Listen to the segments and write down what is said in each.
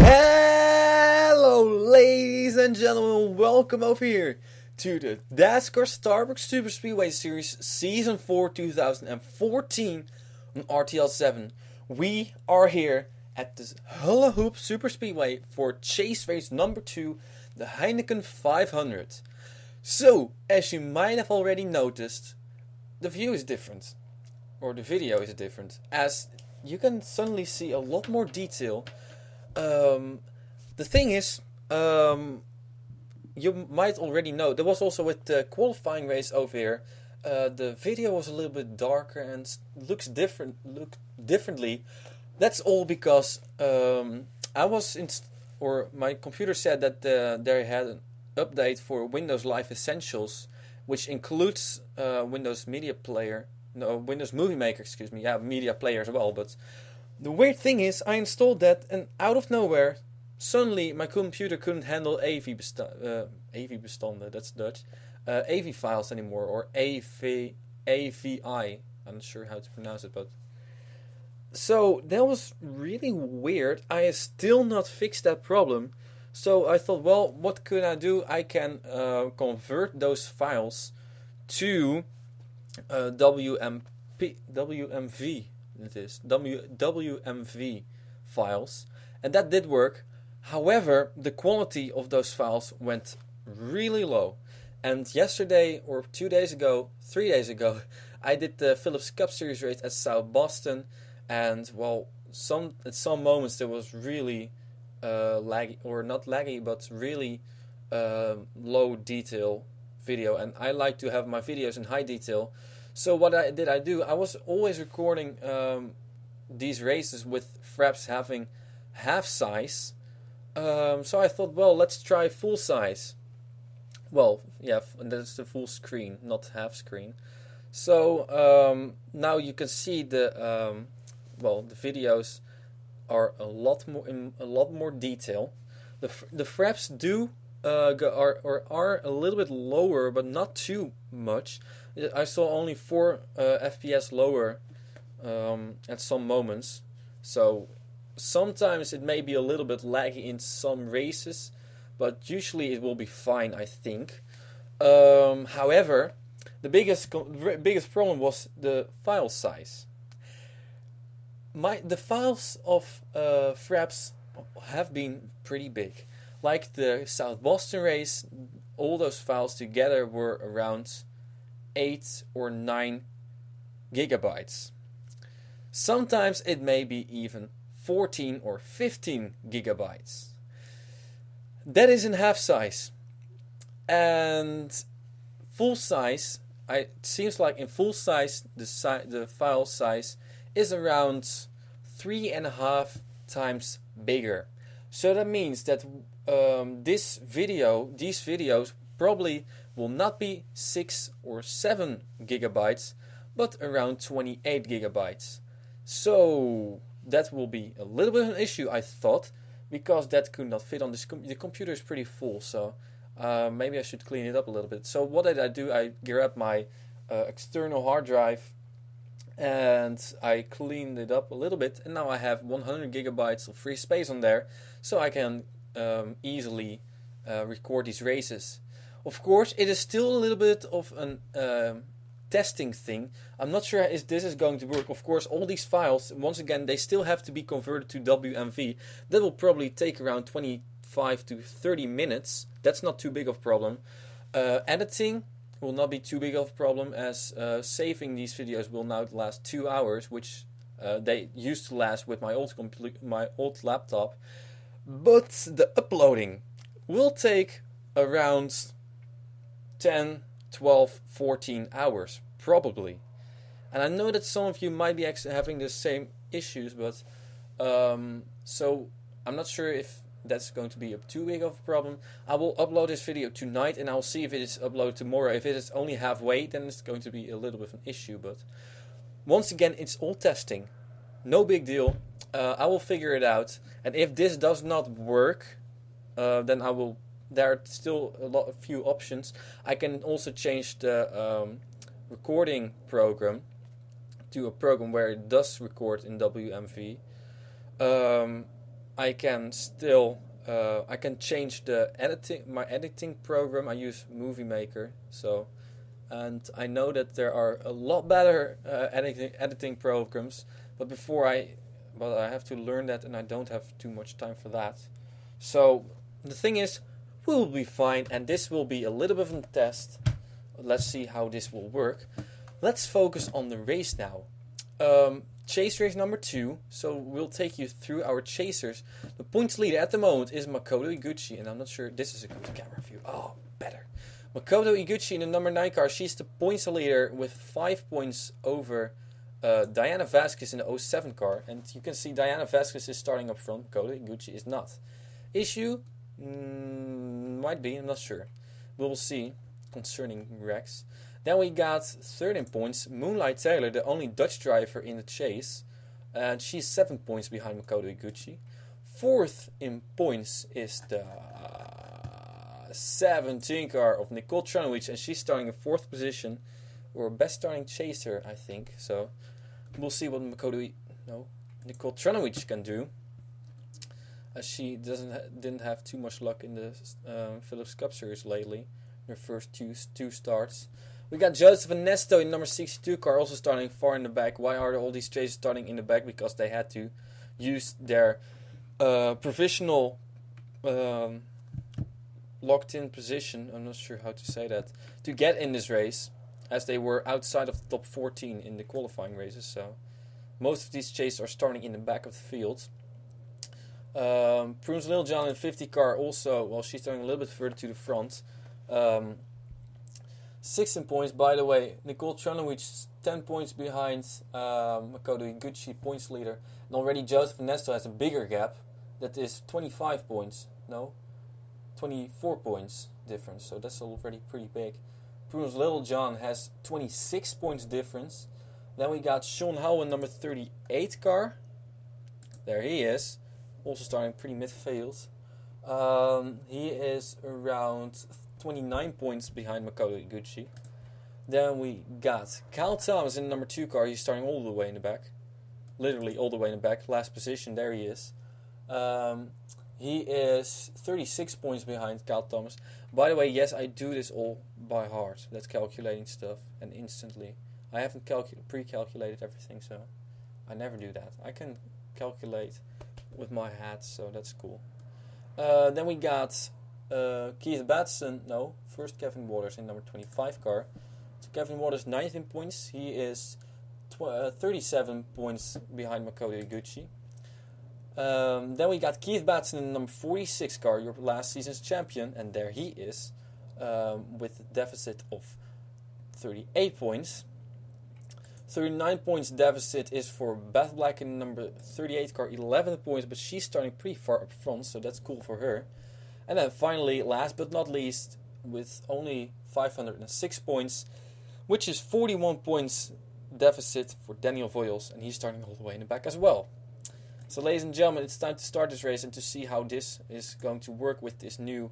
Hello, ladies and gentlemen, welcome over here to the Dascar Starbucks Super Speedway Series Season 4 2014 on RTL 7. We are here at the Hula Hoop Super Speedway for chase race number 2, the Heineken 500. So, as you might have already noticed, the view is different, or the video is different, as you can suddenly see a lot more detail. The thing is, you might already know, there was also with the qualifying race over here, the video was a little bit darker and looked differently. That's all because my computer said that they had an update for Windows Live Essentials, which includes Windows Movie Maker, Media Player as well. But the weird thing is, I installed that, and out of nowhere, suddenly my computer couldn't handle AV-bestanden, that's Dutch, AV files anymore, or AVI. I'm not sure how to pronounce it, but so that was really weird. I have still not fixed that problem. So I thought, well, what could I do? I can convert those files to WMV. It is WMV files, and that did work. However, the quality of those files went really low. And yesterday, or 3 days ago, I did the Phillips Cup Series race at South Boston, and well, at some moments there was really laggy, or not laggy, but really low detail video, and I like to have my videos in high detail. So what I do, I was always recording these races with fraps having half size. So I thought, well, let's try full size. Well, yeah, that's the full screen, not half screen. So now you can see the videos are a lot more detail. The fraps are a little bit lower, but not too much. I saw only 4 FPS lower at some moments. So sometimes it may be a little bit laggy in some races, but usually it will be fine, I think. However, the biggest problem was the file size. The files of fraps have been pretty big. Like the South Boston race, all those files together were around 8 or 9 gigabytes. Sometimes it may be even 14 or 15 gigabytes. That is in half size. And full size, it seems like in full size, the file size is around 3.5 times bigger. So that means that these videos probably will not be 6 or 7 gigabytes, but around 28 gigabytes. So that will be a little bit of an issue, I thought, because that could not fit on this. The computer is pretty full, so maybe I should clean it up a little bit. So what did I do? I grabbed my external hard drive and I cleaned it up a little bit, and now I have 100 gigabytes of free space on there, so I can easily record these races. Of course, it is still a little bit of an testing thing. I'm not sure if this is going to work. Of course, all these files, once again, they still have to be converted to WMV. That will probably take around 25 to 30 minutes. That's not too big of a problem. Editing will not be too big of a problem, as saving these videos will now last 2 hours, which they used to last with my old laptop. But the uploading will take around 10, 12, 14 hours, probably. And I know that some of you might be having the same issues, but so I'm not sure if that's going to be too big of a problem. I will upload this video tonight, and I'll see if it is uploaded tomorrow. If it is only halfway, then it's going to be a little bit of an issue. But once again, it's all testing. No big deal. I will figure it out. And if this does not work, then I will... There are still a few options. I can also change the recording program to a program where it does record in WMV. I can still I can change my editing program. I use Movie Maker, and I know that there are a lot better editing programs, but I have to learn that, and I don't have too much time for that. So the thing is, we'll be fine, and this will be a little bit of a test. Let's see how this will work. Let's focus on the race now. Chase race number 2. So we'll take you through our chasers. The points leader at the moment is Makoto Iguchi, and I'm not sure this is a good camera view. Oh, better. Makoto Iguchi in the number 9 car. She's the points leader with 5 points over Diana Vasquez in the 07 car, and you can see Diana Vasquez is starting up front. Makoto Iguchi is not. Issue. Might be, I'm not sure. We'll see concerning Rex. Then we got 13 points, Moonlight Taylor, the only Dutch driver in the chase. And she's 7 points behind Makoto Iguchi. 4th in points is the 17 car of Nicole Tranowicz, and she's starting in 4th position. Or best starting chaser, I think. So we'll see what Nicole Tranowicz can do. She didn't have too much luck in the Phillips Cup Series lately. Her first two starts. We got Joseph Ernesto in number 62 car, also starting far in the back. Why are all these chasers starting in the back? Because they had to use their provisional locked-in position. I'm not sure how to say that, to get in this race, as they were outside of the top 14 in the qualifying races. So most of these chasers are starting in the back of the field. Prunes Lil Jon in 50 car also, well, she's starting a little bit further to the front. 16 points, by the way. Nicole Tranowicz 10 points behind Makoto Iguchi, points leader. And already Joseph Ernesto has a bigger gap. That is 25 points. No, 24 points difference. So that's already pretty big. Prunes Lil Jon has 26 points difference. Then we got Sean Howell in number 38 car. There he is. Also starting pretty midfield. He is around 29 points behind Makoto Iguchi. Then we got Kyle Thomas in the number 2 car. He's starting all the way in the back. Literally all the way in the back. Last position, there he is. He is 36 points behind Kyle Thomas. By the way, yes, I do this all by heart. That's calculating stuff and instantly. I haven't pre-calculated everything, so I never do that. I can calculate with my hat, so that's cool. Then we got Keith Batson. No, first Kevin Waters in number 25 car. So Kevin Waters 19 points. He is 37 points behind Makoto Iguchi. Then we got Keith Batson in number 46 car, your last season's champion, and there he is, with a deficit of 38 points. 39 points deficit is for Beth Black in number 38 car, 11 points, but she's starting pretty far up front, so that's cool for her. And then finally, last but not least, with only 506 points, which is 41 points deficit for Daniel Voyles, and he's starting all the way in the back as well. So ladies and gentlemen, it's time to start this race and to see how this is going to work with this new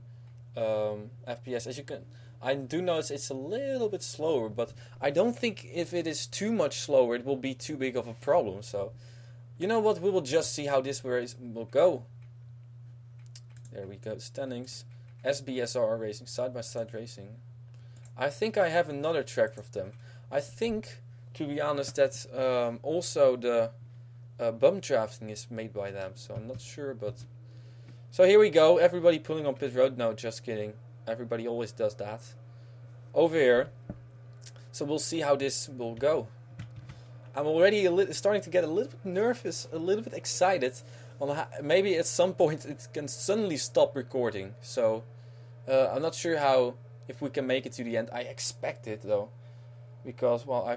FPS. As you can, I do notice it's a little bit slower, but I don't think if it is too much slower, it will be too big of a problem. So, you know what? We will just see how this race will go. There we go. Standings. SBSR Racing, side-by-side racing. I think I have another track of them. I think, to be honest, that also the bump drafting is made by them. So I'm not sure, but so here we go. Everybody pulling on pit road. No, just kidding. Everybody always does that. Over here. So we'll see how this will go. I'm already starting to get a little bit nervous, a little bit excited. On maybe at some point it can suddenly stop recording. So I'm not sure if we can make it to the end. I expect it though, because well,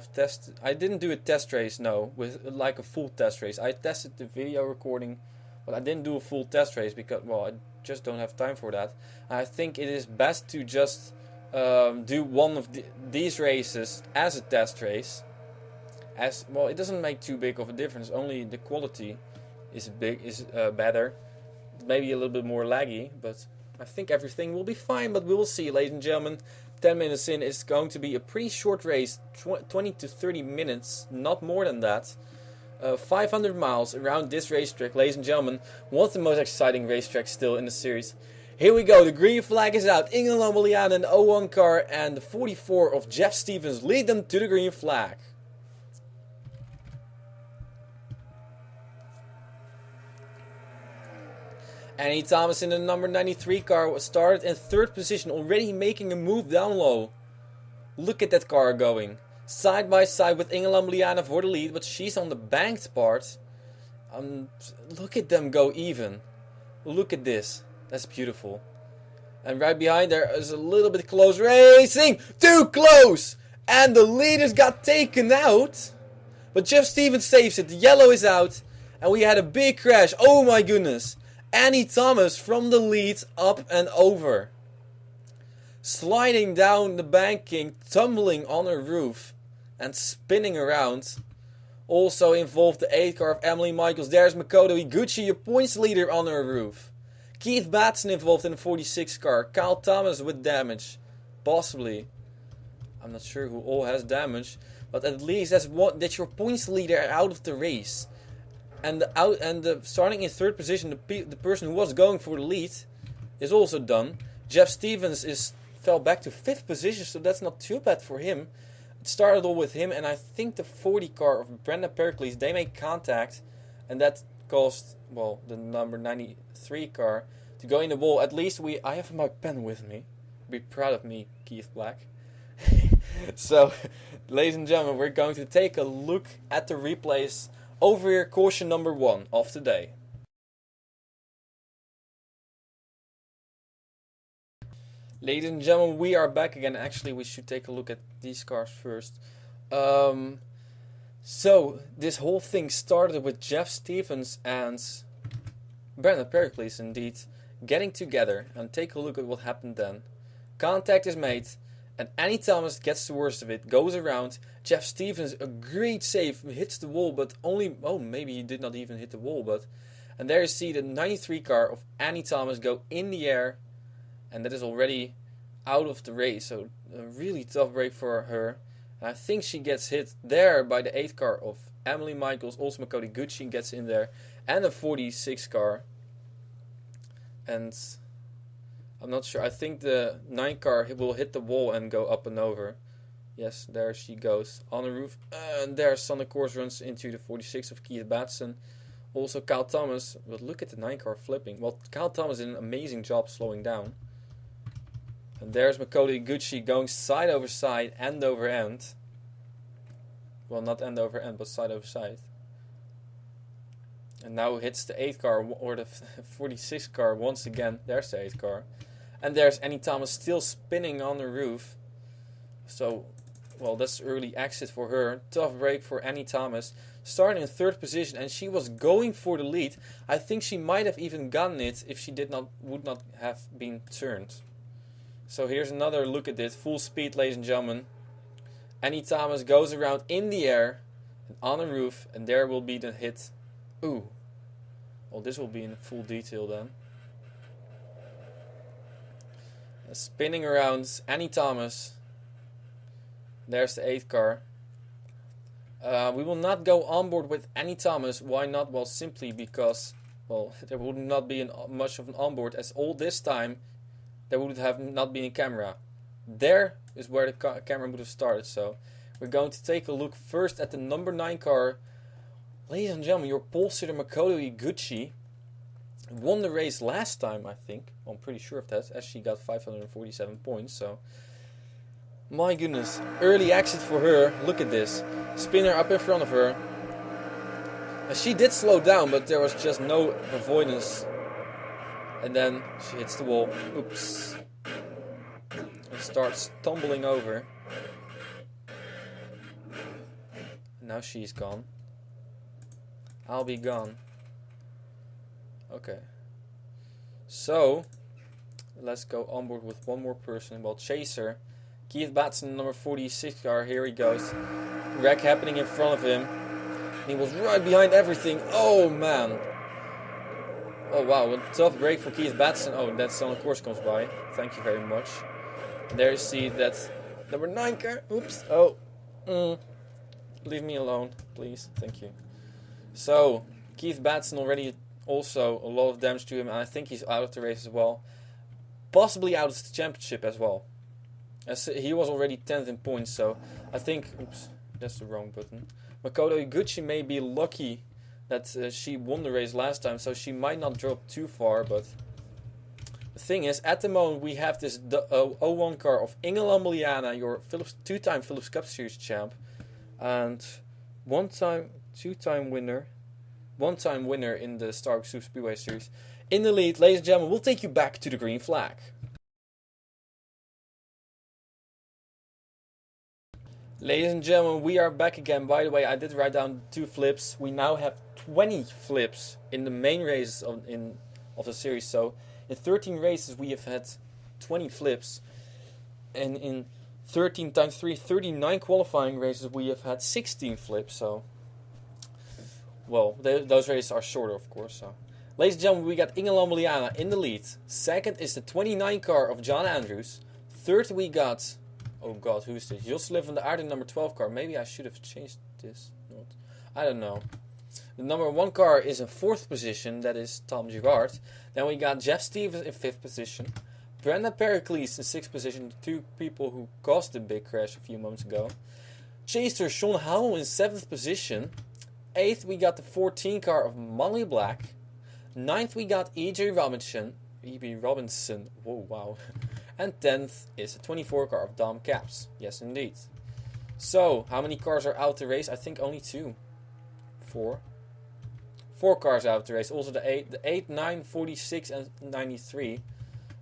I didn't do a test race, no, with like a full test race. I tested the video recording, but I didn't do a full test race because well, I just don't have time for that. I think it is best to just do one of these races as a test race. As well, it doesn't make too big of a difference. Only the quality is better. Maybe a little bit more laggy, but I think everything will be fine. But we will see, ladies and gentlemen. 10 minutes in is going to be a pretty short race, 20 to 30 minutes, not more than that. 500 miles around this racetrack, ladies and gentlemen. One of the most exciting racetracks still in the series. Here we go, the green flag is out. Inge Lomelian and the 01 car and the 44 of Jeff Stevens lead them to the green flag. Annie Thomas in the number 93 car started in third position, already making a move down low. Look at that car going. Side by side with Inge Lomelian for the lead, but she's on the banked part. Look at them go even. Look at this. That's beautiful. And right behind there is a little bit close racing. Too close! And the leaders got taken out. But Jeff Stevens saves it. The yellow is out. And we had a big crash. Oh my goodness. Annie Thomas from the lead up and over. Sliding down the banking, tumbling on her roof. And spinning around. Also involved the 8 car of Emily Michaels. There's Makoto Iguchi, your points leader, on her roof. Keith Batson involved in the 46 car. Kyle Thomas with damage. Possibly. I'm not sure who all has damage. But at least that's your points leader out of the race. And starting in third position, the person who was going for the lead is also done. Jeff Stevens fell back to 5th position, so that's not too bad for him. It started all with him, and I think the 40 car of Brenda Pericles, they made contact, and that caused, well, the number 93 car to go in the wall. At least I have my pen with me. Be proud of me, Keith Black. So, ladies and gentlemen, we're going to take a look at the replays over here, caution number 1 of the day. Ladies and gentlemen, we are back again. Actually, we should take a look at these cars first. So, this whole thing started with Jeff Stevens and Brenda Pericles, indeed, getting together. And take a look at what happened then. Contact is made, and Annie Thomas gets the worst of it, goes around. Jeff Stevens, a great save, hits the wall, but only, oh, maybe he did not even hit the wall, but, and there you see the 93 car of Annie Thomas go in the air, and that is already out of the race, so a really tough break for her. And I think she gets hit there by the 8 car of Emily Michaels, also Makoto Iguchi gets in there, and the 46 car. And I'm not sure, I think the 9 car will hit the wall and go up and over. Yes, there she goes on the roof. And there Sonic Course runs into the 46 of Keith Batson. Also Kyle Thomas, but look at the 9 car flipping. Well, Kyle Thomas did an amazing job slowing down. And there's Makoto Iguchi going side over side, end over end. Well, not end over end, but side over side. And now hits the 8 car, or the 46 car once again. There's the 8 car. And there's Annie Thomas still spinning on the roof. So, well, that's early exit for her. Tough break for Annie Thomas. Starting in third position, and she was going for the lead. I think she might have even gotten it if she would not have been turned. So here's another look at this. Full speed, ladies and gentlemen. Annie Thomas goes around in the air and on the roof, and there will be the hit. Ooh. Well, this will be in full detail then. Spinning around, Annie Thomas. There's the 8 car. We will not go on board with Annie Thomas. Why not? Well, simply because, well, there would not be much of an onboard, as all this time there would have not been a camera. There is where the camera would have started. So We're going to take a look first at the number 9 car. Ladies and gentlemen, your pole sitter Makoto Iguchi won the race last time, I think. Well, I'm pretty sure of that, as she got 547 points. So, my goodness, early exit for her. Look at this. Spinner up in front of her. And she did slow down, but there was just no avoidance. And then she hits the wall. Oops. And starts tumbling over. And now she's gone. I'll be gone. Okay. So, let's go on board with one more person. Well, Chaser. Keith Batson, number 46 car. Here he goes. Wreck happening in front of him. And he was right behind everything. Oh, man. Oh, wow. What a tough break for Keith Batson. Oh, that on the course comes by. Thank you very much. And there you see that number 9 car. Oops. Oh. Leave me alone, please. Thank you. So, Keith Batson already also a lot of damage to him. And I think he's out of the race as well. Possibly out of the championship as well. As he was already 10th in points, so I think... Oops, that's the wrong button. Makoto Iguchi may be lucky that she won the race last time, so she might not drop too far, but... The thing is, at the moment we have this 01 car of Inge Lambliana, your two-time Philips Cup Series champ, and two-time winner in the Star Super Speedway Series. In the lead, ladies and gentlemen, we'll take you back to the green flag. Ladies and gentlemen, we are back again. By the way, I did write down 2 flips. We now have 20 flips in the main races of the series. So, in 13 races, we have had 20 flips. And in 13 times 3, 39 qualifying races, we have had 16 flips. So, well, those races are shorter, of course. So, ladies and gentlemen, we got Inge Lambliana in the lead. Second is the 29 car of John Andrews. Third, we got... Oh god, who's this? Jos Liv van de Aarde, number 12 car. Maybe I should have changed this. I don't know. The number 1 car is in 4th position. That is Tom Girard. Then we got Jeff Stevens in 5th position. Brenda Pericles in 6th position. The 2 people who caused the big crash a few months ago. Chaser Sean Howell in 7th position. 8th we got the 14 car of Molly Black. 9th we got E.B. Robinson. Whoa, wow. And 10th is a 24 car of Dom Caps. Yes, indeed. So, how many cars are out the race? I think only 2. 4. 4 cars out the race. Also the 8, 9, 46 and 93.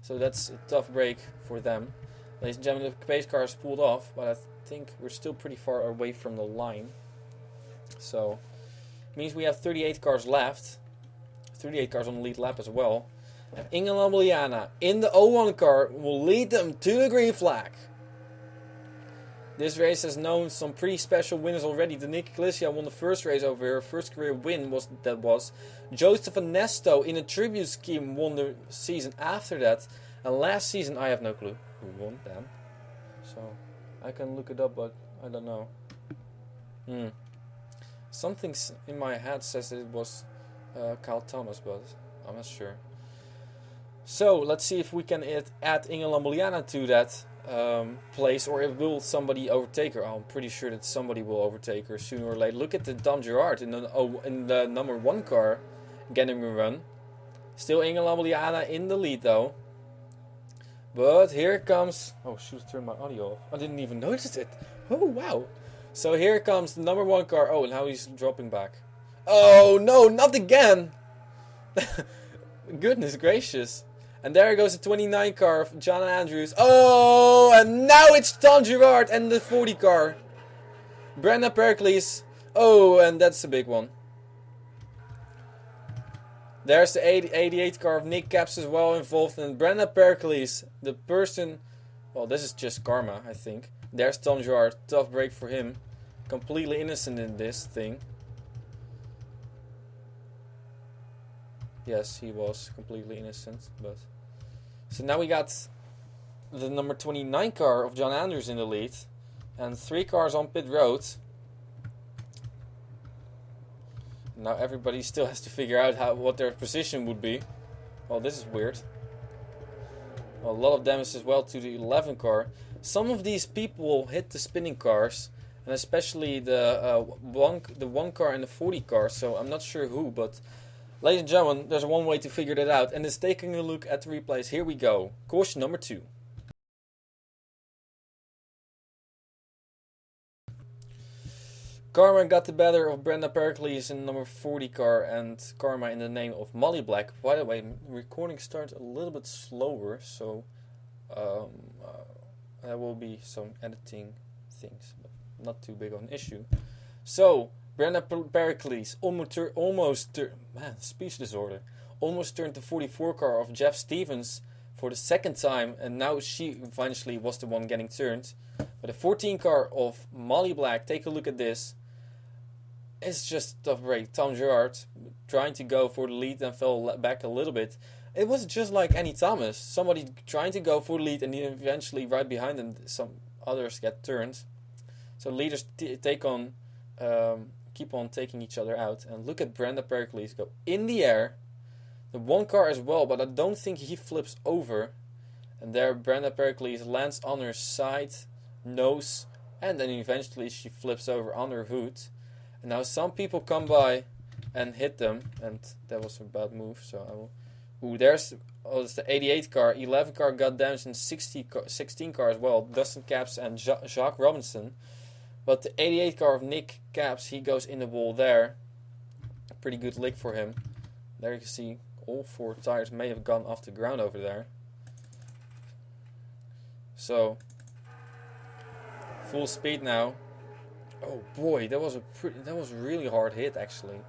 So that's a tough break for them. Ladies and gentlemen, the pace car is pulled off. But I think we're still pretty far away from the line. So, it means we have 38 cars left. 38 cars on the lead lap as well. And Inge Lambliana in the 01 car will lead them to the green flag. This race has known some pretty special winners already. Danica Galicia won the first race over here. Her first career win was Joseph Ernesto in a tribute scheme won the season after that. And last season, I have no clue who won them. So, I can look it up, but I don't know. Something in my head says that it was Kyle Thomas, but I'm not sure. So, let's see if we can add Inge Lambliana to that place, or will somebody overtake her? Oh, I'm pretty sure that somebody will overtake her sooner or later. Look at the Dom Girard in the number 1 car getting a run. Still Inge Lambliana in the lead though. But here it comes. Oh shoot, turn my audio off. I didn't even notice it. Oh wow. So here comes the number 1 car. Oh, and now he's dropping back. Oh no, not again. Goodness gracious. And there goes the 29 car of John Andrews. Oh, and now it's Tom Girard and the 40 car. Brenda Pericles. Oh, and that's a big one. There's the 88 car of Nick Caps as well involved. And Brenda Pericles, the person... Well, this is just karma, I think. There's Tom Girard. Tough break for him. Completely innocent in this thing. Yes, he was completely innocent, but... So now we got the number 29 car of John Andrews in the lead. And 3 cars on pit road. Now everybody still has to figure out what their position would be. Well, this is weird. Well, a lot of damage as well to the 11 car. Some of these people will hit the spinning cars. and especially the one car and the 40 car. So I'm not sure who, but ladies and gentlemen, there's one way to figure that out, and it's taking a look at the replays. Here we go. Caution number 2. Karma got the better of Brenda Pericles in number 40 car, and Karma in the name of Molly Black. By the way, recording starts a little bit slower, so there will be some editing things, but not too big of an issue. So, Brenda Pericles speech disorder, almost turned the 44 car of Jeff Stevens for the second time, and now she eventually was the one getting turned. But the 14 car of Molly Black, take a look at this. It's just a tough break. Tom Gerard trying to go for the lead and fell back a little bit. It was just like Annie Thomas. Somebody trying to go for the lead and eventually right behind them some others get turned. So leaders keep on taking each other out. And look at Brenda Pericles go in the air. The one car as well, but I don't think he flips over. And there Brenda Pericles lands on her side, nose, and then eventually she flips over on her hood. And now some people come by and hit them, and that was a bad move. So I will. Ooh, it's the 88 car, 11 car got damaged, and 16 car as well. Dustin Capps and Jacques Robinson. But the 88 car of Nick Capps, he goes in the wall there. A pretty good lick for him. There you can see all 4 tires may have gone off the ground over there. So full speed now. Oh boy, that was a really hard hit actually.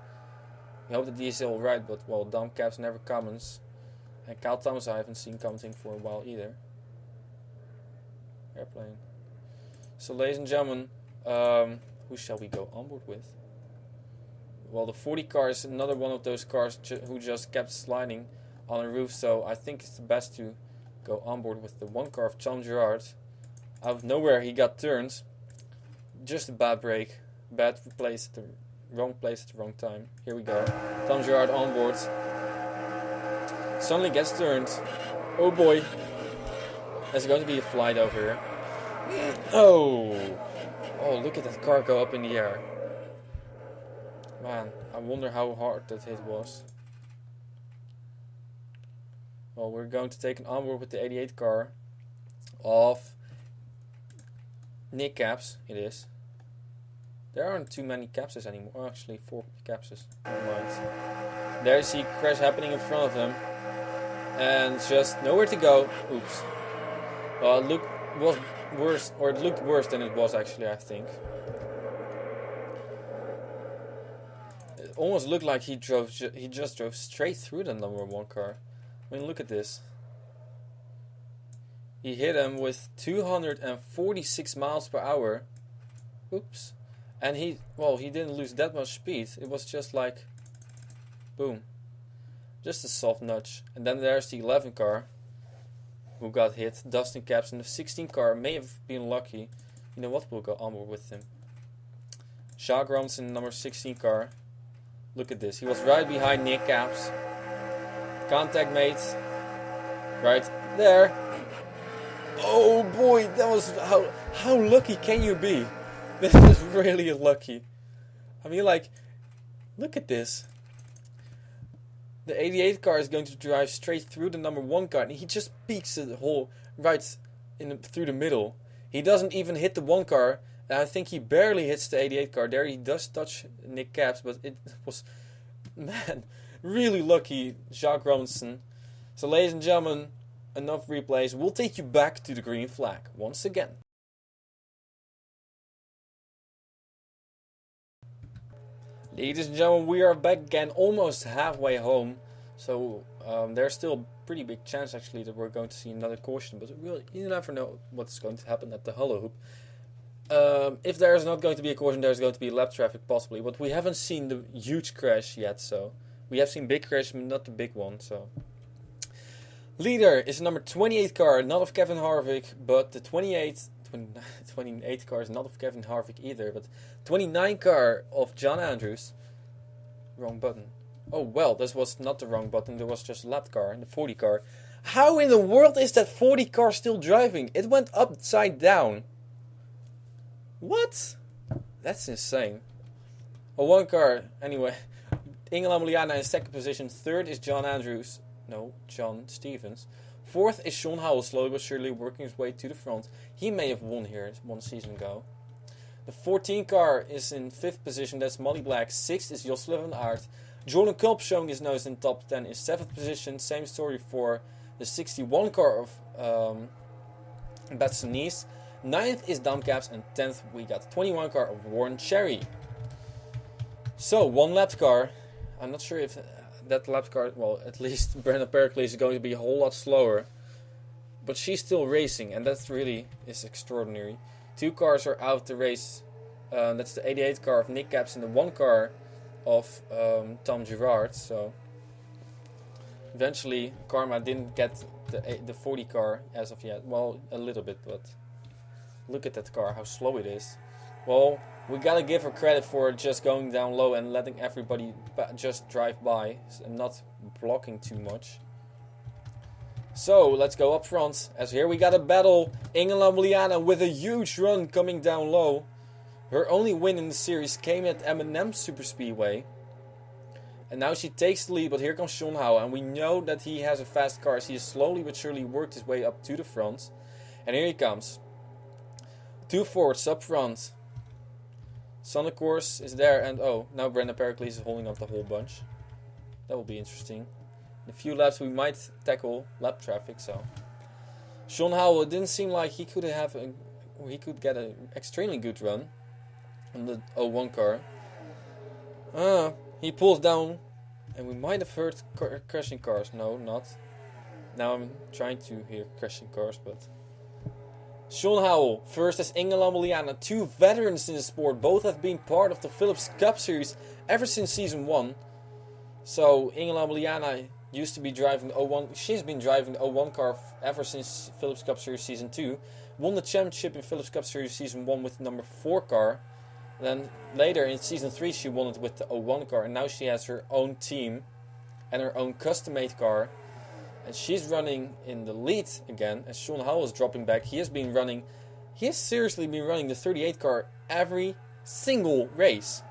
I hope that he's all right, but well, Dom Capps never comments, and Kyle Thomas I haven't seen commenting for a while either. Airplane. So, ladies and gentlemen, who shall we go on board with? Well, the 40 car is another one of those cars who just kept sliding on a roof. So I think it's the best to go on board with the one car of Tom Gerard. Out of nowhere, he got turned. Just a bad break, bad place at the wrong place at the wrong time. Here we go. Tom Gerard on board. Suddenly gets turned. Oh boy. There's going to be a flight over here. Oh, look at that car go up in the air. Man, I wonder how hard that hit was. Well, we're going to take an onboard with the 88 car of Nick Capps. It is. There aren't too many Capses anymore. Oh, actually, 4 Capses. Right. There's the crash happening in front of him. And just nowhere to go. Oops. Well, it looked worse than it was actually, I think. It almost looked like he just drove straight through the number 1 car. I mean, look at this. He hit him with 246 miles per hour. Oops. And he didn't lose that much speed. It was just like, boom. Just a soft nudge. And then there's the 11 car who got hit. Dustin Capps, and the 16 car may have been lucky. You know what? We'll go onward with him. Jacques Robinson, number 16 car. Look at this. He was right behind Nick Capps. Contact made. Right there. Oh boy, that was how lucky can you be? This is really lucky. I mean, like, look at this. The 88 car is going to drive straight through the number 1 car, and he just peeks the hole right through the middle. He doesn't even hit the 1 car, and I think he barely hits the 88 car. There he does touch Nick Capps, but it was, man, really lucky, Jacques Robinson. So, ladies and gentlemen, enough replays. We'll take you back to the green flag once again. Ladies and gentlemen, we are back again, almost halfway home. So there's still a pretty big chance actually that we're going to see another caution, but you never know what's going to happen at the hollow hoop. If there's not going to be a caution, there's going to be lap traffic possibly, but we haven't seen the huge crash yet. So we have seen big crash, but not the big one. So leader is number 28 car, not of Kevin Harvick, but the 28 car is not of Kevin Harvick either, but 29 car of John Andrews. Wrong button. Oh well, this was not the wrong button, there was just a lap car, the 40 car. How in the world is that 40 car still driving? It went upside down. What? That's insane. Well, one car, anyway. Ingela Moliana in second position. Third is John Stevens. Fourth is Sean Howell, slowly but surely working his way to the front. He may have won here 1 season ago. The 14 car is in fifth position. That's Molly Black. Sixth is Josle van Aert. Jordan Kulp showing his nose in top 10 is seventh position. Same story for the 61 car of Betsy Nice. Ninth is Damcaps, and 10th we got 21 car of Warren Cherry. So, one lap car. I'm not sure if that lap car, well, at least Brenda Pericles is going to be a whole lot slower. But she's still racing, and that really is extraordinary. 2 cars are out the race. That's the 88 car of Nick Caps and the 1 car of Tom Girard. So, eventually, Karma didn't get the 40 car as of yet. Well, a little bit, but look at that car, how slow it is. Well, we gotta give her credit for just going down low and letting everybody just drive by and not blocking too much. So, let's go up front, as here we got a battle. Ingela Moliana with a huge run coming down low. Her only win in the series came at M&M Superspeedway. And now she takes the lead, but here comes Sean Howell. And we know that he has a fast car, as he has slowly but surely worked his way up to the front. And here he comes. 2 Fords up front. Sun, of course, is there. And oh, now Brenda Pericles is holding up the whole bunch. That will be interesting. In a few laps we might tackle lap traffic. So Sean Howell, it didn't seem like he could get an extremely good run on the 01 car. He pulls down, and we might have heard crashing cars. No, not. Now I'm trying to hear crashing cars, but Sean Howell first as Ingela Moliana, 2 veterans in the sport. Both have been part of the Philips Cup Series ever since season 1. So Ingela Moliana used to be driving the 01. She's been driving the 01 car ever since Philips Cup Series season 2. Won the championship in Philips Cup Series season 1 with the number 4 car. Then later in season 3 she won it with the 01 car, and now she has her own team and her own custom-made car. And she's running in the lead again, as Sean Howell is dropping back. He has seriously been running the 38 car every single race.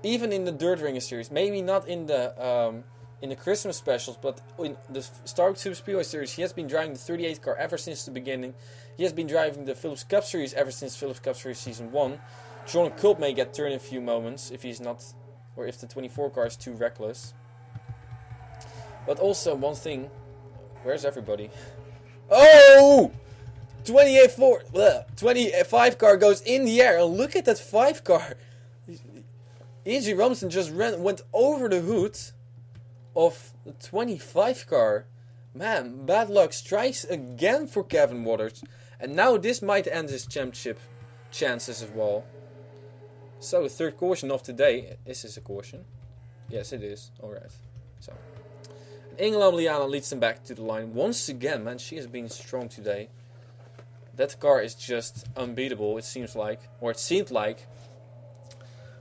Even in the Dirt Ringer series. Maybe not in the Christmas specials, but in the Star Super Speedway series, he has been driving the 38 car ever since the beginning. He has been driving the Philips Cup Series ever since Philips Cup Series Season 1. Jordan Kulp may get turned in a few moments if he's not, or if the 24 car is too reckless. But also, one thing, where's everybody? Oh! 25 car goes in the air, and look at that 5 car. E.G. Robinson just went over the hood of the 25 car. Man, bad luck strikes again for Kevin Waters. And now this might end his championship chances as well. So, third caution of today. Is this a caution? Yes, it is. Alright. So, Ingela Moliana leads them back to the line once again. Man, she has been strong today. That car is just unbeatable, it seems like. Or it seemed like.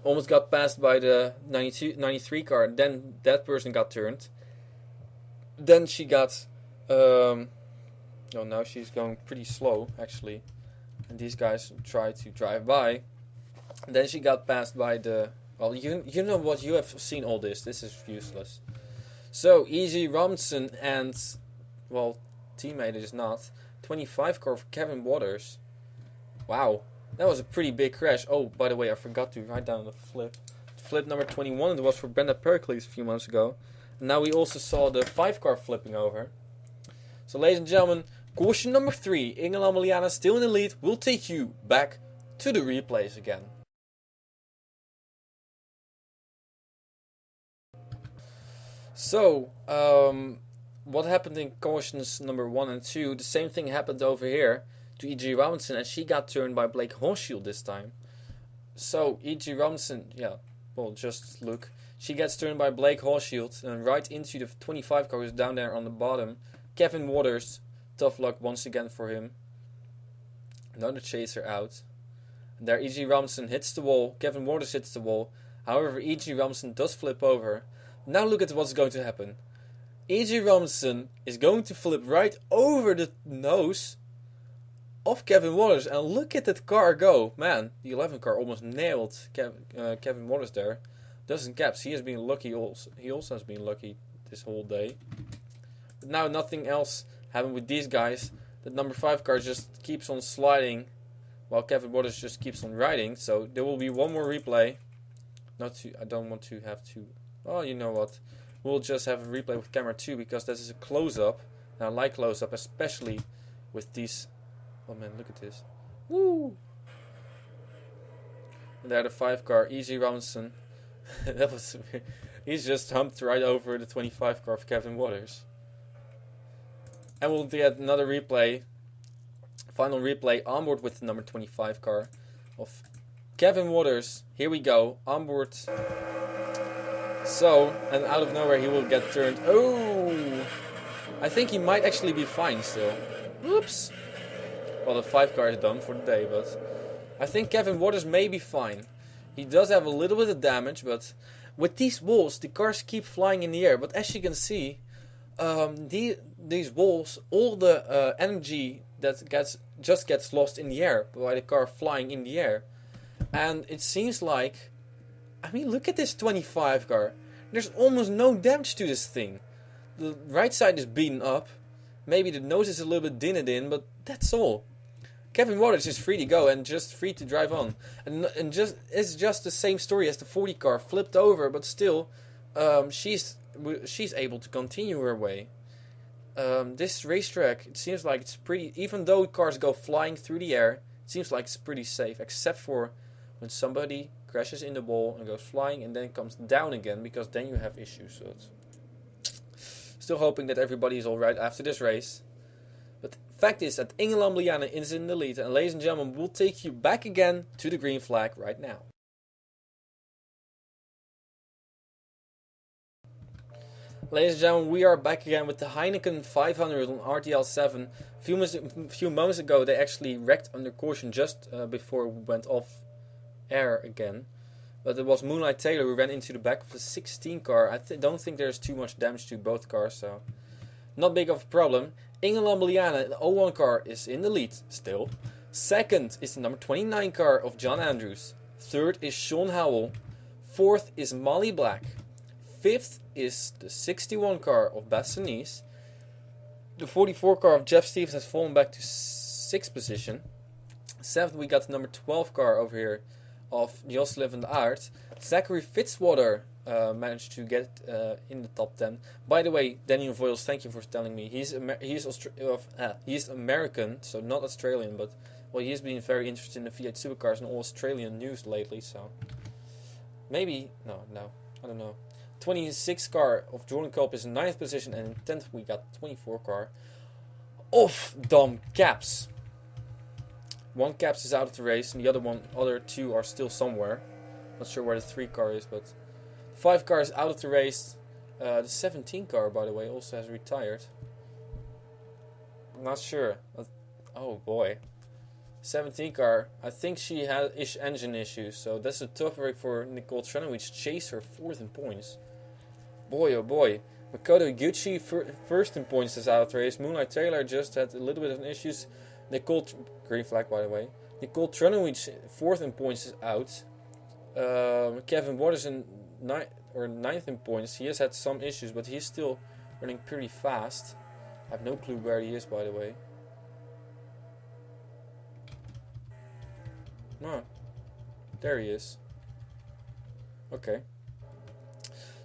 Almost got passed by the 93 car. Then that person got turned. Then she got... now she's going pretty slow, actually. And these guys try to drive by. And then she got passed by the... Well, you know what? You have seen all this. This is useless. So, E.G. Robinson and... Well, teammate is not. 25 car for Kevin Waters. Wow. That was a pretty big crash. Oh, by the way, I forgot to write down the flip. Flip number 21, it was for Brenda Pericles a few months ago. And now we also saw the 5 car flipping over. So, ladies and gentlemen, caution number 3. Ingela Moliana still in the lead. We'll take you back to the replays again. So, what happened in cautions number 1 and 2? The same thing happened over here to E.G. Robinson, and she got turned by Blake Horsfield this time. So, E.G. Robinson, just look. She gets turned by Blake Horsfield and right into the 25 car who's down there on the bottom. Kevin Waters, tough luck once again for him. Another chaser out. And there E.G. Robinson hits the wall. Kevin Waters hits the wall. However, E.G. Robinson does flip over. Now look at what's going to happen. E.G. Robinson is going to flip right over the nose of Kevin Waters, and look at that car go. Man, the 11 car almost nailed Kevin Waters there. Doesn't caps. He has been lucky also. He also has been lucky this whole day. But now nothing else happened with these guys. The number 5 car just keeps on sliding while Kevin Waters just keeps on riding. So there will be one more replay. I don't want to have to. Oh, you know what? We'll just have a replay with camera 2 because this is a close-up. And I like close-up, especially with these. Oh man, look at this. Woo! And there the 5 car, Easy Robinson. That was. He's just humped right over the 25 car of Kevin Waters. And we'll get another replay. Final replay on board with the number 25 car of Kevin Waters. Here we go. On board. So, and out of nowhere he will get turned. Oh! I think he might actually be fine still. Oops! Well, the 5 car is done for the day, but I think Kevin Waters may be fine. He does have a little bit of damage, but with these walls, the cars keep flying in the air. But as you can see, these walls, all the energy that gets lost in the air by the car flying in the air. And it seems like, I mean, look at this 25 car. There's almost no damage to this thing. The right side is beaten up. Maybe the nose is a little bit dinted in, but that's all. Kevin Waters is free to go and just free to drive on. And it's just the same story as the 40 car. Flipped over, but still, she's able to continue her way. This racetrack, it seems like it's pretty, even though cars go flying through the air, it seems like it's pretty safe, except for when somebody crashes in the wall and goes flying and then comes down again, because then you have issues. So it's still hoping that everybody is alright after this race. But the fact is that Inge Lambliana is in the lead, and ladies and gentlemen, we'll take you back again to the green flag right now. Ladies and gentlemen, we are back again with the Heineken 500 on RTL 7. A few moments ago, they actually wrecked under caution just before we went off air again. But it was Moonlight Taylor who ran into the back of the 16 car. I don't think there's too much damage to both cars, so not big of a problem. Inge Lambliana, the 01 car, is in the lead still. Second is the number 29 car of John Andrews. Third is Sean Howell. Fourth is Molly Black. Fifth is the 61 car of Bassanese. The 44 car of Jeff Stevens has fallen back to 6th position. Seventh, we got the number 12 car over here of Jos Levend Aert. Zachary Fitzwater managed to get in the top 10. By the way, Daniel Voiles, thank you for telling me. He's American, so not Australian, but well, he's been very interested in the Fiat Supercars and all Australian news lately, so maybe, no, I don't know. 26 car of Jordan Culp is in 9th position, and in 10th we got 24 car of Dom Caps. One Caps is out of the race, and the other two are still somewhere. Not sure where the 3 car is, but the 5 car is out of the race. The 17 car, by the way, also has retired. I'm not sure. Oh boy. 17 car, I think she had engine issues, so that's a tough break for Nicole Trenowich. Chased her 4th in points. Boy, oh boy. Makoto Gucci first in points is out of the race. Moonlight Taylor just had a little bit of issues. Green flag, by the way. Nicole Trenowich 4th in points is out. Kevin Waters in 9th in points. He has had some issues, but he's still running pretty fast. I have no clue where he is, by the way. Oh, there he is. Okay.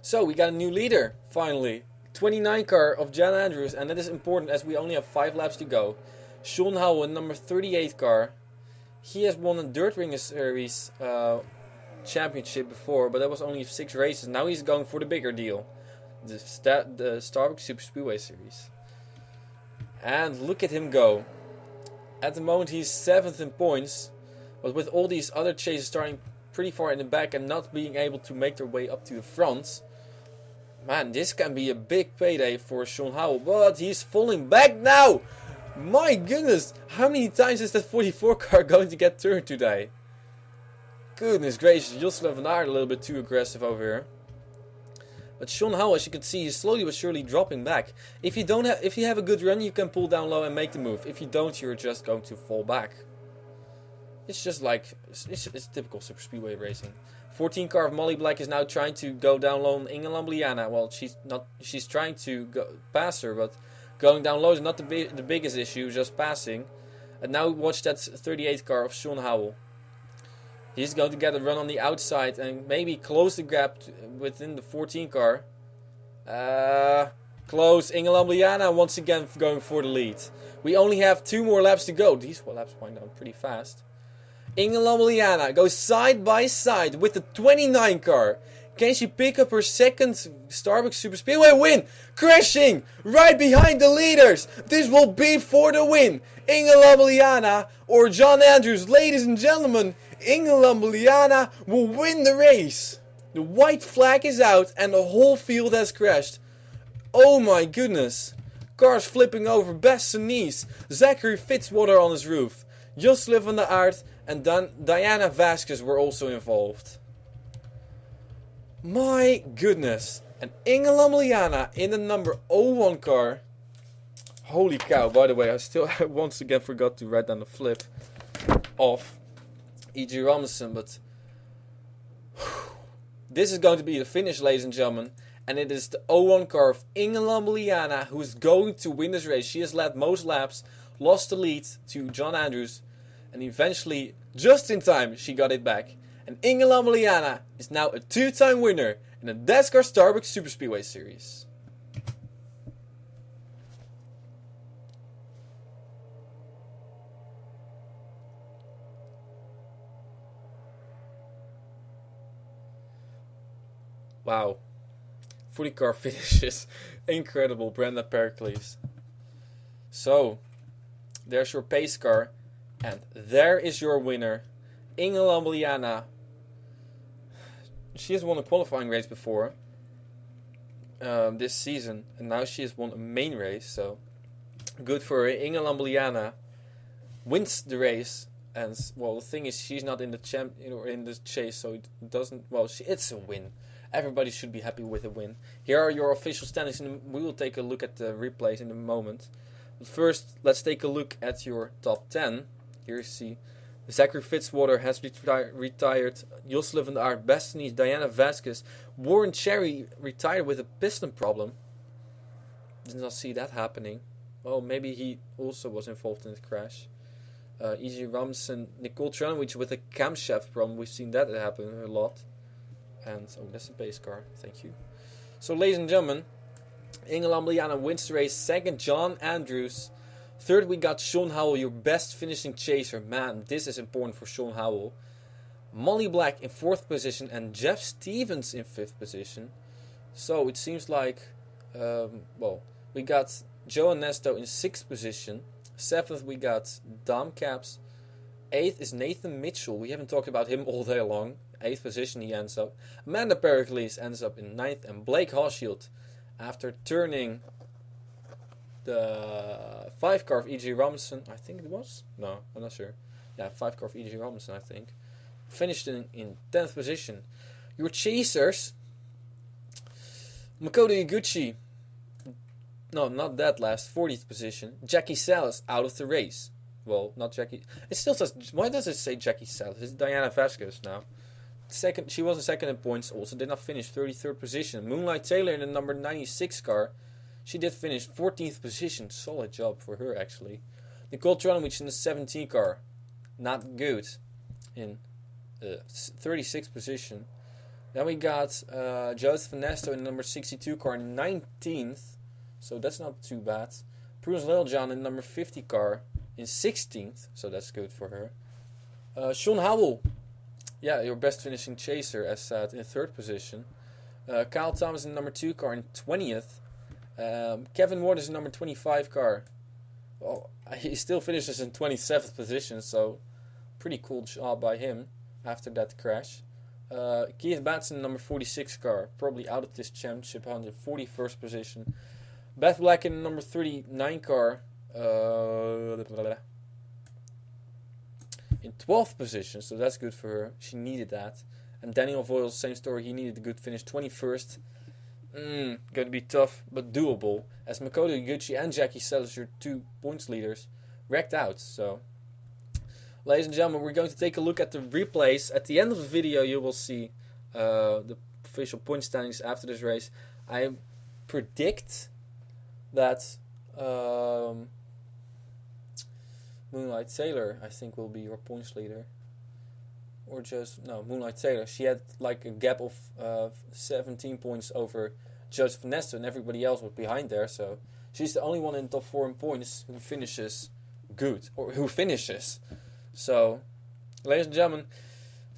So we got a new leader, finally. 29 car of John Andrews, and that is important as we only have 5 laps to go. Sean Howell, number 38 car. He has won a Dirt Ring Series championship before, but that was only 6 races. Now he's going for the bigger deal. The Starbucks Super Speedway Series. And look at him go. At the moment he's 7th in points, but with all these other chases starting pretty far in the back and not being able to make their way up to the front, man, this can be a big payday for Sean Howell. But he's falling back now! My goodness, how many times is that 44 car going to get turned today? Goodness gracious, Jos Levend Aert a little bit too aggressive over here. But Sean Howell, as you can see, is slowly but surely dropping back. If you have a good run, you can pull down low and make the move. If you don't, you're just going to fall back. It's just like it's typical super speedway racing. 14 car of Molly Black is now trying to go down low on Inge Lambliana. Well, she's trying to go pass her, but going down low is not the biggest issue, just passing. And now watch that 38 car of Sean Howell. He's going to get a run on the outside and maybe close the gap within the 14 car. Close. Inge Lambliana once again going for the lead. We only have 2 more laps to go. These laps wind down pretty fast. Inge Lambliana goes side by side with the 29 car. Can she pick up her second Starbucks Super Speedway win? Crashing right behind the leaders. This will be for the win. Inge Lambliana or John Andrews. Ladies and gentlemen, Inge Lambliana will win the race. The white flag is out and the whole field has crashed. Oh my goodness. Cars flipping over, Best and Nice. Zachary Fitzwater on his roof. Josle van der Aert and Diana Vasquez were also involved. My goodness. And Inge Lambliana in the number 01 car. Holy cow. By the way, I still once again forgot to write down the flip of E.G. Robinson. But this is going to be the finish, ladies and gentlemen. And it is the 01 car of Inge Lambliana who is going to win this race. She has led most laps, lost the lead to John Andrews. And eventually, just in time, she got it back. And Inge Lambliana is now a 2-time winner in the Dascar Starbucks Super Speedway Series. Wow. 40 car finishes. Incredible, Brenda Pericles. So, there's your pace car. And there is your winner, Inge Lambliana. She has won a qualifying race before this season, and now she has won a main race. So good for her. Inge Lambliana wins the race, and well, the thing is, she's not in the in the chase, so it doesn't. Well, it's a win. Everybody should be happy with a win. Here are your official standings, and we will take a look at the replays in a moment. But first, let's take a look at your top 10. Here you see Zachary Fitzwater has retired. Josle van der Aert, Best and Nice, Diana Vasquez. Warren Cherry retired with a piston problem. Did not see that happening. Well, maybe he also was involved in the crash. E.G. Robinson, Nicole Tranwich with a camshaft problem. We've seen that happen a lot. And that's a pace car. Thank you. So, ladies and gentlemen, Inge Lambliana wins the race. Second, John Andrews. Third, we got Sean Howell, your best finishing chaser. Man, this is important for Sean Howell. Molly Black in 4th position and Jeff Stevens in 5th position. So it seems like, we got Joe Ernesto in 6th position. 7th, we got Dom Caps. 8th is Nathan Mitchell. We haven't talked about him all day long. 8th position he ends up. Amanda Pericles ends up in 9th. And Blake Hawshield, after turning the 5 car of E.G. Robinson, I think it was? No, I'm not sure. Yeah, 5 car of E.G. Robinson, I think. Finished in 10th position. Your chasers, Makoto Iguchi, no, not that last, 40th position. Jackie Salas out of the race. Well, not Jackie. It still says, why does it say Jackie Salas? It's Diana Vasquez now. Second, she was a second in points, also did not finish, 33rd position. Moonlight Taylor in the number 96 car. She did finish 14th position. Solid job for her, actually. Nicole Tranwich in the 17 car. Not good. In 36th position. Then we got Joseph Nesto in the number 62 car, 19th. So that's not too bad. Bruce Littlejohn in the number 50 car in 16th. So that's good for her. Sean Howell. Yeah, your best finishing chaser, as said, in 3rd position. Kyle Thomas in the number 2 car in 20th. Kevin Ward is number 25 car. Well, he still finishes in 27th position, so pretty cool job by him after that crash. Keith Batson, number 46 car, probably out of this championship, on the 41st position. Beth Black in the number 39 car, in 12th position, so that's good for her. She needed that. And Daniel Voiles, same story, he needed a good finish, 21st. Going to be tough, but doable. As Makoto Iguchi and Jackie Sellers, your 2 points leaders, wrecked out. So, ladies and gentlemen, we're going to take a look at the replays. At the end of the video, you will see the official point standings after this race. I predict that Moonlight Sailor, I think, will be your points leader. Or just, no, Moonlight Sailor. She had like a gap of 17 points over Joseph Nesta, and everybody else was behind there. So she's the only one in top 4 in points who finishes good, or who finishes. So, ladies and gentlemen,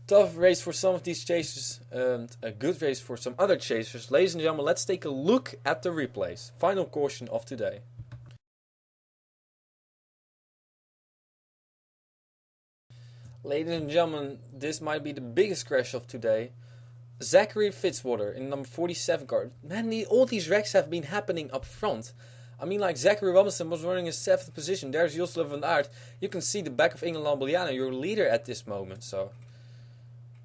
tough race for some of these chasers and a good race for some other chasers. Ladies and gentlemen, let's take a look at the replays. Final caution of today. Ladies and gentlemen, this might be the biggest crash of today. Zachary Fitzwater in number 47 car. Man, all these wrecks have been happening up front. I mean, like Zachary Robinson was running in 7th position. There's Jos van Aert. You can see the back of Inge Lambriana, your leader at this moment. So,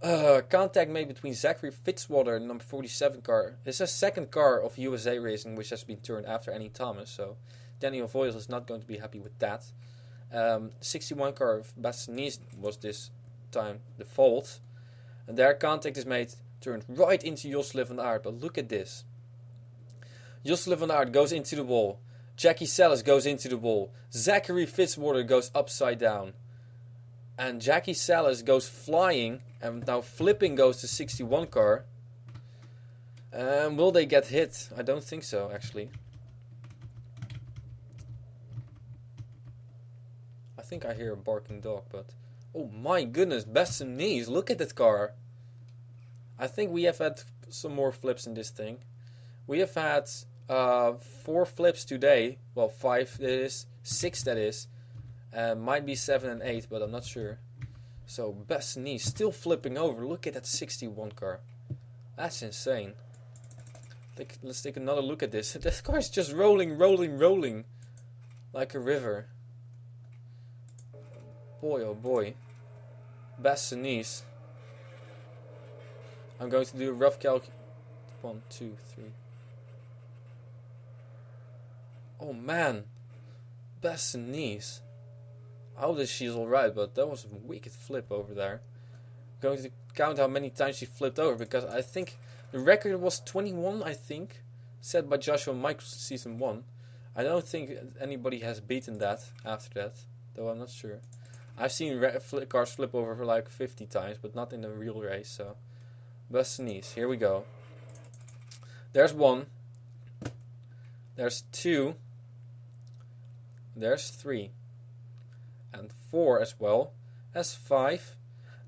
contact made between Zachary Fitzwater and number 47 car. This is a second car of USA Racing, which has been turned after Annie Thomas. So, Daniel Voyles is not going to be happy with that. 61 car of Bastianese was this time the fault, and their contact is made, turned right into Jos van Aert. But look at this. Jos van Aert goes into the wall. Jackie Sellers goes into the wall. Zachary Fitzwater goes upside down. And Jackie Sellers goes flying, and now flipping goes to 61 car. Will they get hit? I don't think so, actually. I think I hear a barking dog, but... Oh my goodness, best in knees. Look at that car. I think we have had some more flips in this thing. We have had 4 flips today. Well, 5 that is. 6 that is. Might be 7 and 8, but I'm not sure. So, best in knees. Still flipping over. Look at that 61 car. That's insane. Let's take another look at this. This car is just rolling, rolling, rolling. Like a river. Boy, oh boy. Bassinese. I'm going to do a rough calc. 1, 2, 3. Oh man. Bassinese. I hope that she's alright, but that was a wicked flip over there. I'm going to count how many times she flipped over, because I think the record was 21, I think. Set by Joshua Michaels season 1. I don't think anybody has beaten that after that, though I'm not sure. I've seen cars flip over for like 50 times, but not in a real race, so... Bassinese, here we go. There's 1. There's 2. There's 3. And 4 as well. That's 5.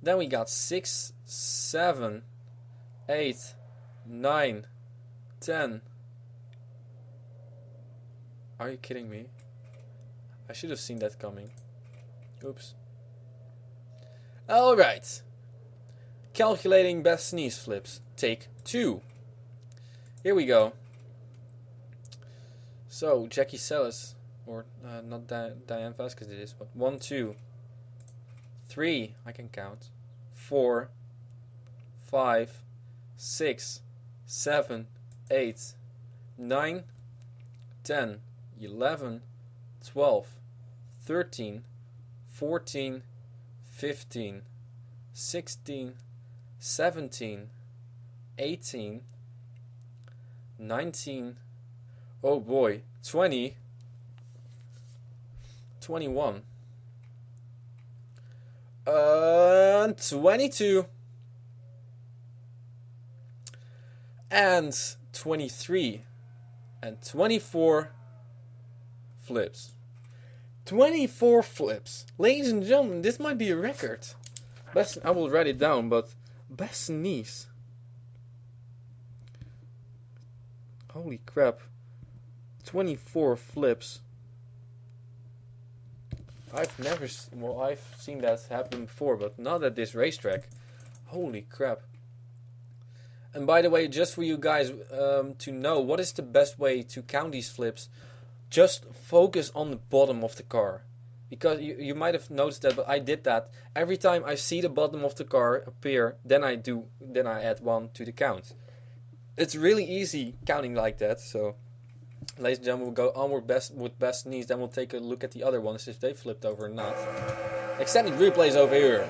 Then we got 6, 7, 8, 9, 10. Are you kidding me? I should have seen that coming. Oops. Alright. Calculating best sneeze flips. Take 2. Here we go. So, Jackie Sellers. Or, not Diane Vasquez it is, but 1, 2, 3. I can count. 4, 5, 6, 7, 8, 9, 10, 11, 12, 13, 14, 15, 16, 17, 18, 19, oh boy, 20, 21, 22, and 23, and 24 flips. 24 flips. Ladies and gentlemen, this might be a record. Best, I will write it down, but best knees. Holy crap. 24 flips. I've seen that happen before, but not at this racetrack. Holy crap. And by the way, just for you guys to know, what is the best way to count these flips? Just focus on the bottom of the car. Because you might have noticed that, but I did that. Every time I see the bottom of the car appear, then I add 1 to the count. It's really easy counting like that. So, ladies and gentlemen, we'll go onward with best knees. Then we'll take a look at the other ones if they flipped over or not. Extended replays over here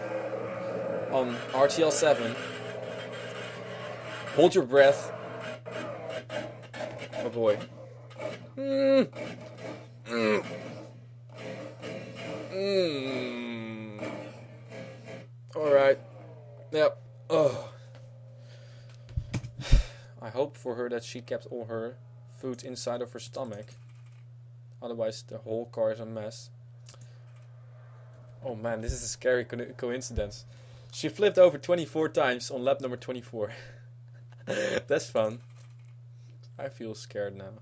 on RTL 7. Hold your breath. Oh boy. Alright. Yep. Oh. I hope for her that she kept all her food inside of her stomach. Otherwise the whole car is a mess. Oh man, this is a scary coincidence. She flipped over 24 times on lap number 24. That's fun. I feel scared now.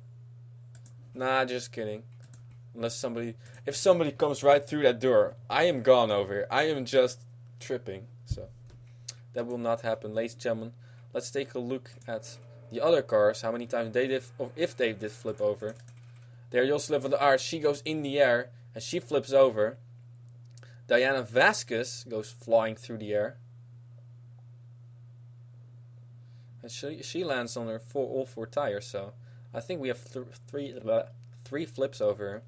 Nah, just kidding. If somebody comes right through that door, I am gone over here. I am just tripping. So, that will not happen. Ladies and gentlemen, let's take a look at the other cars. How many times they did, or if they did flip over. There, Jocelyn van der Aert, she goes in the air, and she flips over. Diana Vasquez goes flying through the air. And she lands on her all four tires, so I think we have three flips over.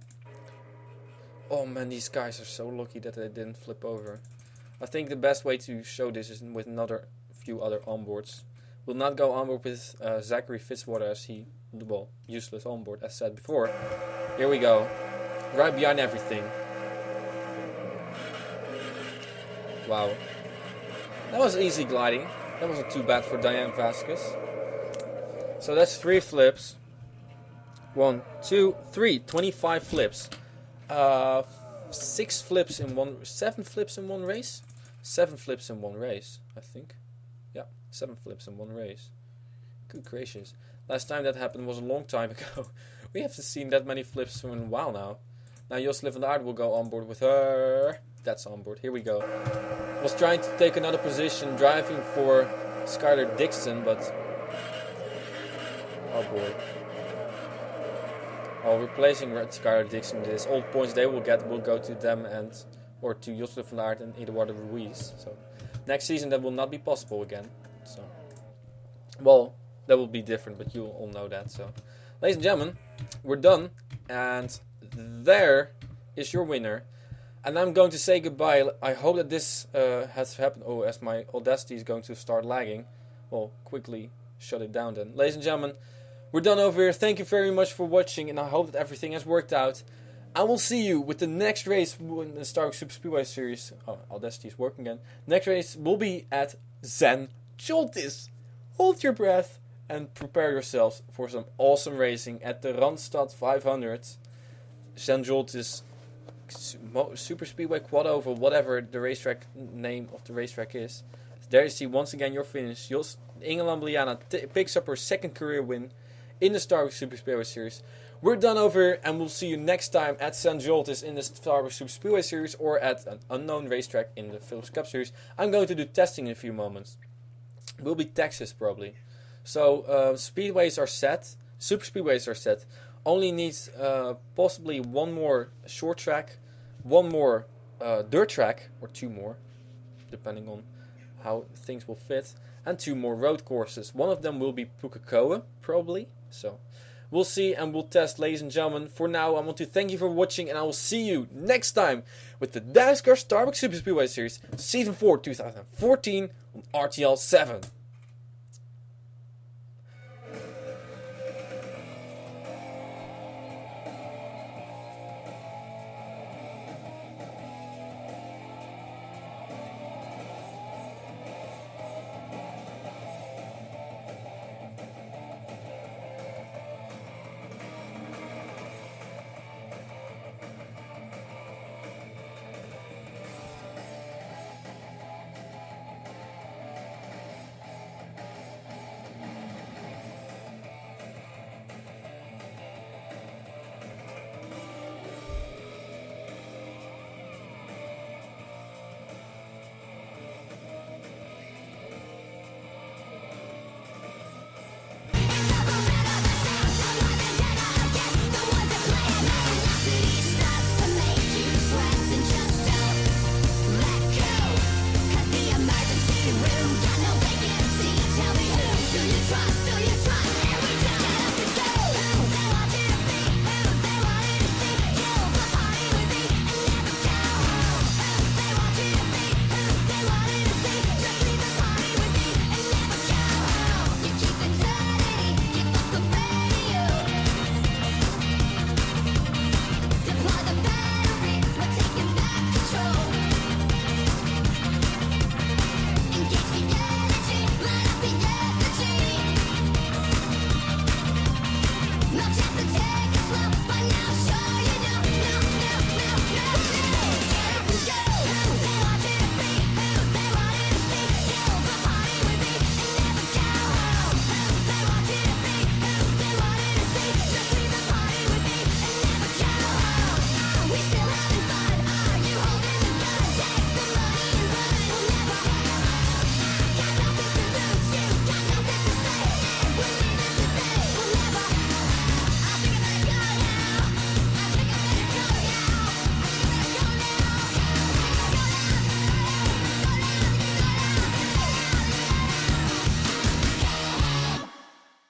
Oh man, these guys are so lucky that they didn't flip over. I think the best way to show this is with few other onboards. We'll not go onboard with Zachary Fitzwater as useless onboard as said before. Here we go. Right behind everything. Wow. That was easy gliding. That wasn't too bad for Diane Vasquez. So that's 3 flips. 1, 2, 3. 25 flips. 7 flips in one race? 7 flips in one race, I think. Yeah, 7 flips in one race. Good gracious. Last time that happened was a long time ago. We haven't seen that many flips in a while now. Now Jocelyn van der Aert will go on board with her. That's on board. Here we go. Was trying to take another position, driving for Skylar Dixon, but oh boy. Oh, replacing Skylar Dixon. This all points they will get will go to them or to Jocelyn van der Aert and Eduardo Ruiz. So next season that will not be possible again. So well, that will be different, but you all know that. So, ladies and gentlemen, we're done, and there is your winner. And I'm going to say goodbye. I hope that this has happened. Oh, as my Audacity is going to start lagging. Well, quickly shut it down then. Ladies and gentlemen, we're done over here. Thank you very much for watching, and I hope that everything has worked out. I will see you with the next race in the Star Wars Super Speedway Series. Oh, Audacity is working again. Next race will be at San Joltis. Hold your breath and prepare yourselves for some awesome racing at the Randstad 500. San Joltis Super Speedway Quad Oval, whatever the racetrack name of the racetrack is. There you see once again your finish. Inge Lambriana picks up her second career win in the Star Wars Super Speedway Series. We're done over here, and we'll see you next time at San Joltis in the Star Wars Super Speedway Series or at an unknown racetrack in the Phillips Cup Series. I'm going to do testing in a few moments. It will be Texas probably. So speedways are set. Super speedways are set. Only needs possibly one more short track, one more dirt track, or 2 more, depending on how things will fit, and 2 more road courses. One of them will be Pukekohe, probably. So we'll see and we'll test, ladies and gentlemen. For now, I want to thank you for watching, and I will see you next time with the Dascar Starbucks Super Speedway Series, Season 4 2014 on RTL 7.